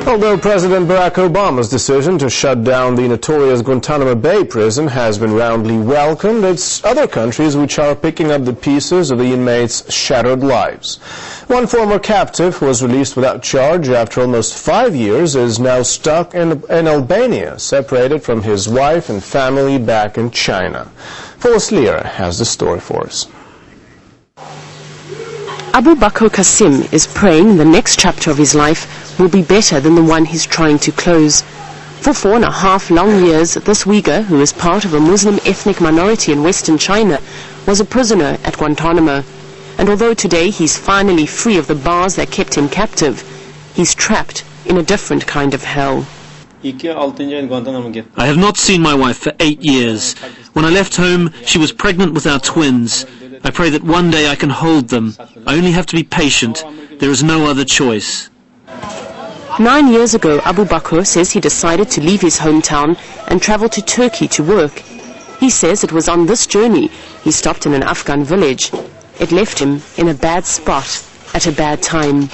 Although President Barack Obama's decision to shut down the notorious Guantanamo Bay prison has been roundly welcomed, it's other countries which are picking up the pieces of the inmates' shattered lives. One former captive who was released without charge after almost 5 years is now stuck in Albania, separated from his wife and family back in China. Phyllis Lear has the story for us. Abu Bakr Qasim is praying the next chapter of his life will be better than the one he's trying to close. For 4.5 long years, this Uyghur, who is part of a Muslim ethnic minority in Western China, was a prisoner at Guantanamo. And although today he's finally free of the bars that kept him captive, he's trapped in a different kind of hell. I have not seen my wife for 8 years. When I left home, she was pregnant with our twins. I pray that one day I can hold them. I only have to be patient. There is no other choice. 9 years ago, Abu Bakr says he decided to leave his hometown and travel to Turkey to work. He says it was on this journey he stopped in an Afghan village. It left him in a bad spot at a bad time.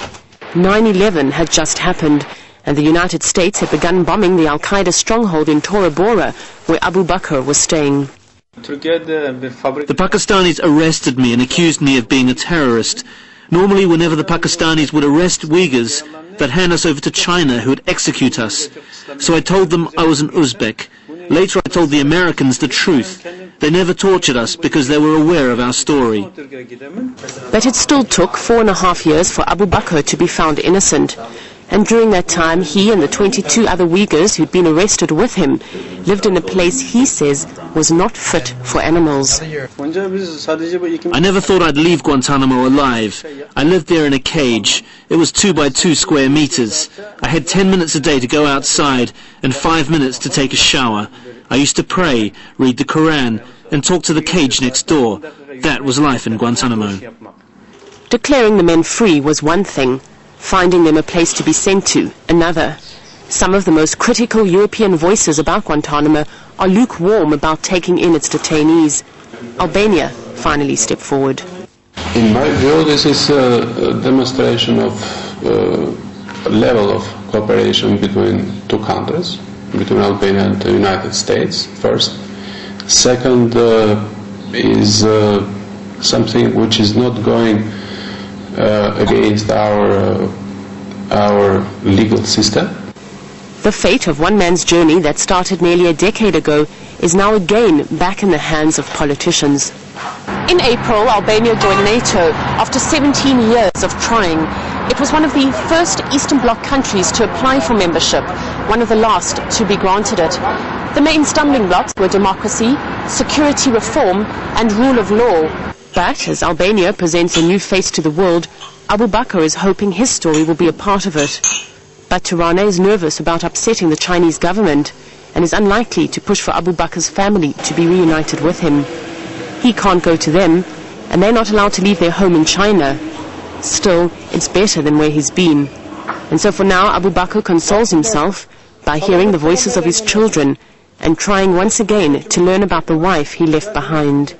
9/11 had just happened, and the United States had begun bombing the Al-Qaeda stronghold in Tora Bora, where Abu Bakr was staying. The Pakistanis arrested me and accused me of being a terrorist. Normally, whenever the Pakistanis would arrest Uyghurs, they'd hand us over to China, who would execute us. So I told them I was an Uzbek. Later I told the Americans the truth. They never tortured us because they were aware of our story. But it still took 4.5 years for Abu Bakr to be found innocent. And during that time, he and the 22 other Uyghurs who'd been arrested with him lived in a place he says was not fit for animals. I never thought I'd leave Guantanamo alive. I lived there in a cage. It was 2 by 2 square meters. I had 10 minutes a day to go outside and 5 minutes to take a shower. I used to pray, read the Quran, and talk to the cage next door. That was life in Guantanamo. Declaring the men free was one thing. Finding them a place to be sent to, another. Some of the most critical European voices about Guantanamo are lukewarm about taking in its detainees. Albania finally stepped forward. In my view, this is a demonstration of level of cooperation between two countries, between Albania and the United States, first. Second is something which is not going against our legal system. The fate of one man's journey that started nearly a decade ago is now again back in the hands of politicians. In April, Albania joined NATO after 17 years of trying. It was one of the first Eastern Bloc countries to apply for membership, one of the last to be granted it. The main stumbling blocks were democracy, security reform, and rule of law. But as Albania presents a new face to the world, Abu Bakr is hoping his story will be a part of it. But Tirana is nervous about upsetting the Chinese government and is unlikely to push for Abu Bakr's family to be reunited with him. He can't go to them, and they're not allowed to leave their home in China. Still, it's better than where he's been. And so for now, Abu Bakr consoles himself by hearing the voices of his children and trying once again to learn about the wife he left behind.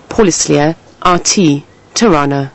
Phyllis Lear, RT, Tirana.